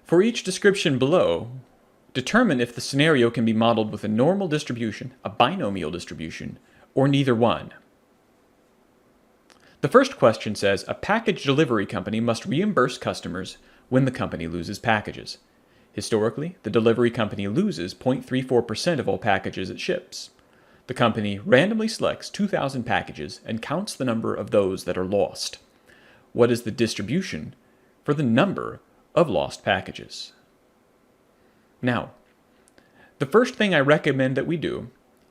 For each description below, determine if the scenario can be modeled with a normal distribution, a binomial distribution, or neither one. The first question says, a package delivery company must reimburse customers when the company loses packages. Historically, the delivery company loses 0.34% of all packages it ships. The company randomly selects 2,000 packages and counts the number of those that are lost. What is the distribution for the number of lost packages? Now, the first thing I recommend that we do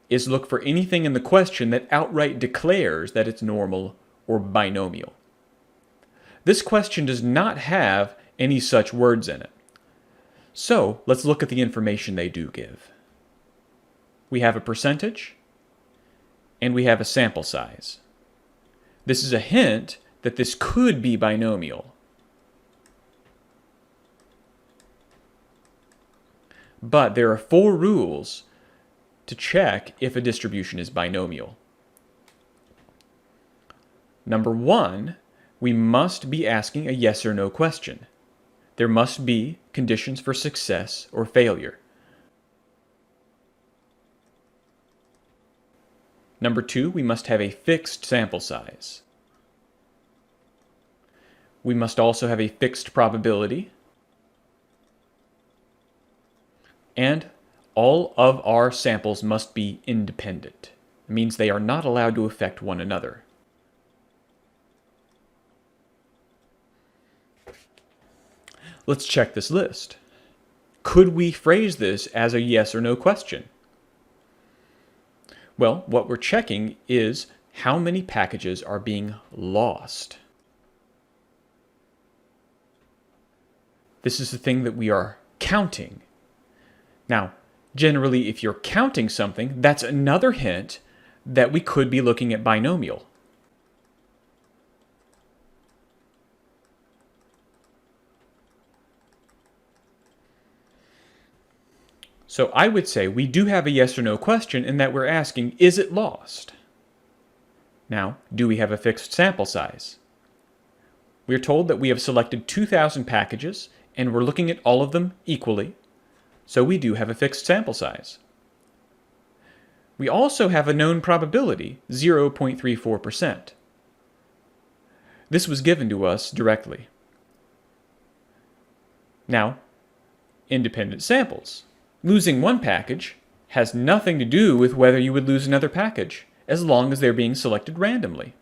is look for anything in the question that outright declares that it's normal or binomial. This question does not have any such words in it. So let's look at the information they do give. We have a percentage and we have a sample size. This is a hint that this could be binomial. But there are 4 rules to check if a distribution is binomial. Number 1, we must be asking a yes or no question. There must be conditions for success or failure. Number 2, we must have a fixed sample size. We must also have a fixed probability. And all of our samples must be independent. It means they are not allowed to affect one another. Let's check this list. Could we phrase this as a yes or no question? Well, what we're checking is how many packages are being lost. This is the thing that we are counting. Now, generally, if you're counting something, that's another hint that we could be looking at binomial. So I would say we do have a yes or no question in that we're asking, is it lost? Now, do we have a fixed sample size? We're told that we have selected 2,000 packages and we're looking at all of them equally. So we do have a fixed sample size. We also have a known probability, 0.34%. This was given to us directly. Now, independent samples. Losing one package has nothing to do with whether you would lose another package, as long as they're being selected randomly.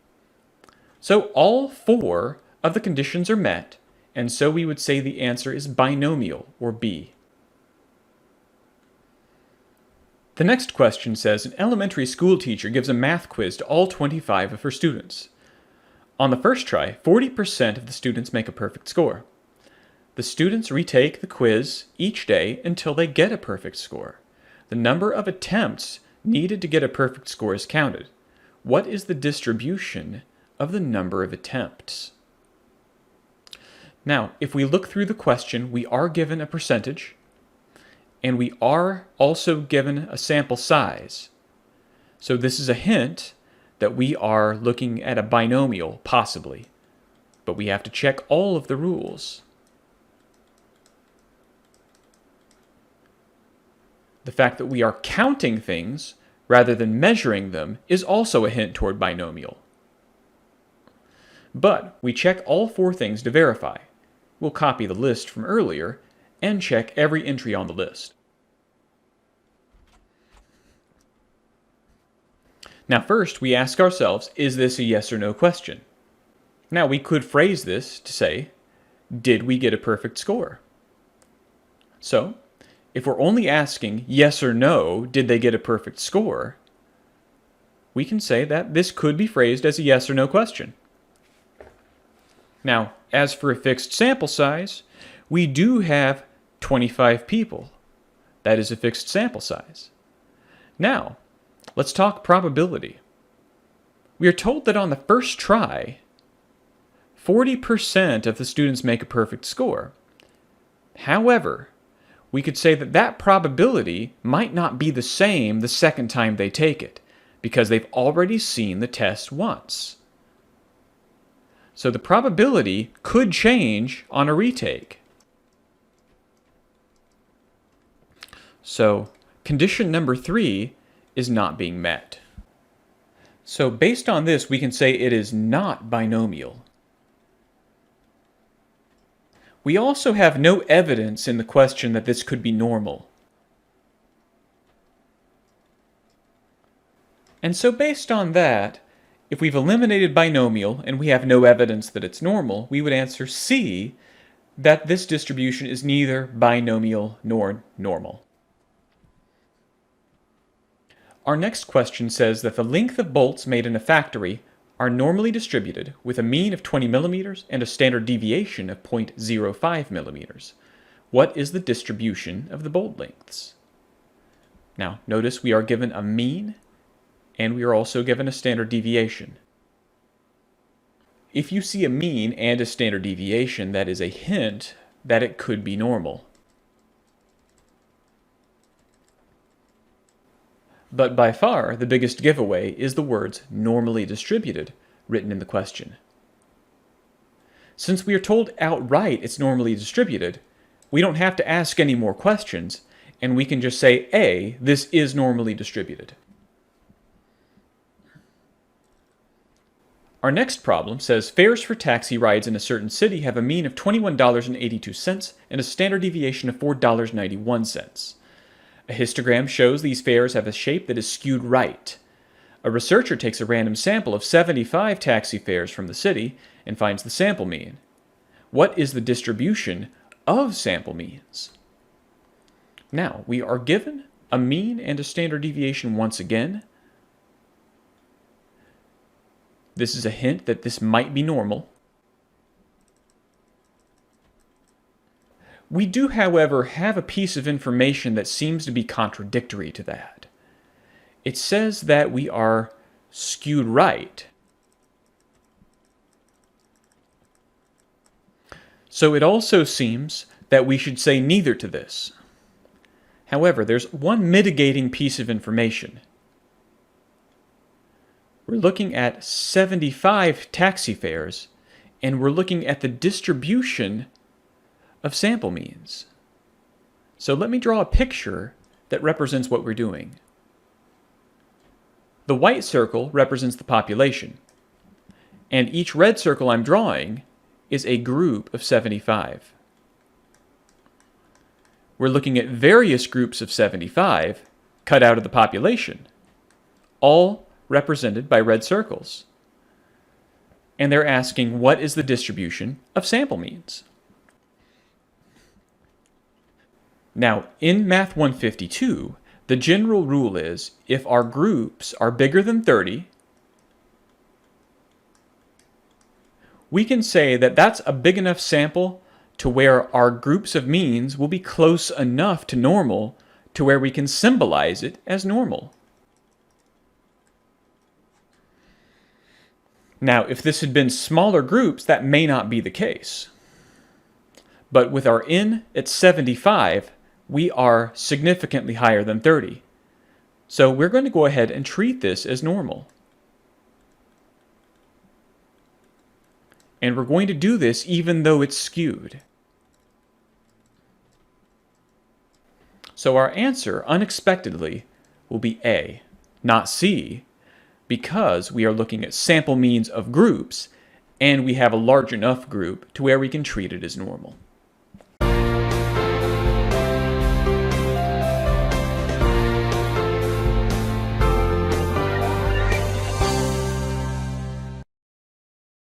So all 4 of the conditions are met, and so we would say the answer is binomial, or B. The next question says, an elementary school teacher gives a math quiz to all 25 of her students. On the first try, 40% of the students make a perfect score. The students retake the quiz each day until they get a perfect score. The number of attempts needed to get a perfect score is counted. What is the distribution of the number of attempts? Now, if we look through the question, we are given a percentage, and we are also given a sample size. So this is a hint that we are looking at a binomial, possibly. But we have to check all of the rules. The fact that we are counting things rather than measuring them is also a hint toward binomial. But we check all 4 things to verify. We'll copy the list from earlier and check every entry on the list. Now first, we ask ourselves, is this a yes or no question? Now we could phrase this to say, did we get a perfect score? So, if we're only asking yes or no, did they get a perfect score, we can say that this could be phrased as a yes or no question. Now, as for a fixed sample size, we do have 25 people. That is a fixed sample size. Now, let's talk probability. We are told that on the first try, 40% of the students make a perfect score. However, we could say that that probability might not be the same the second time they take it, because they've already seen the test once. So the probability could change on a retake. So condition number 3 is not being met. So based on this, we can say it is not binomial. We also have no evidence in the question that this could be normal. And so based on that, if we've eliminated binomial and we have no evidence that it's normal, we would answer C, that this distribution is neither binomial nor normal. Our next question says that the length of bolts made in a factory are normally distributed with a mean of 20 millimeters and a standard deviation of 0.05 millimeters. What is the distribution of the bolt lengths? Now, notice we are given a mean and we are also given a standard deviation. If you see a mean and a standard deviation, that is a hint that it could be normal. But by far, the biggest giveaway is the words normally distributed written in the question. Since we are told outright it's normally distributed, we don't have to ask any more questions, and we can just say, A, this is normally distributed. Our next problem says fares for taxi rides in a certain city have a mean of $21.82 and a standard deviation of $4.91. A histogram shows these fares have a shape that is skewed right. A researcher takes a random sample of 75 taxi fares from the city and finds the sample mean. What is the distribution of sample means? Now, we are given a mean and a standard deviation once again. This is a hint that this might be normal. We do, however, have a piece of information that seems to be contradictory to that. It says that we are skewed right. So it also seems that we should say neither to this. However, there's one mitigating piece of information. We're looking at 75 taxi fares, and we're looking at the distribution of sample means. So let me draw a picture that represents what we're doing. The white circle represents the population, and each red circle I'm drawing is a group of 75. We're looking at various groups of 75 cut out of the population, all represented by red circles. And they're asking, what is the distribution of sample means? Now, in Math 152, the general rule is if our groups are bigger than 30, we can say that that's a big enough sample to where our groups of means will be close enough to normal to where we can symbolize it as normal. Now, if this had been smaller groups, that may not be the case. But with our n at 75, we are significantly higher than 30. So we're going to go ahead and treat this as normal. And we're going to do this even though it's skewed. So our answer, unexpectedly, will be A, not C, because we are looking at sample means of groups, and we have a large enough group to where we can treat it as normal.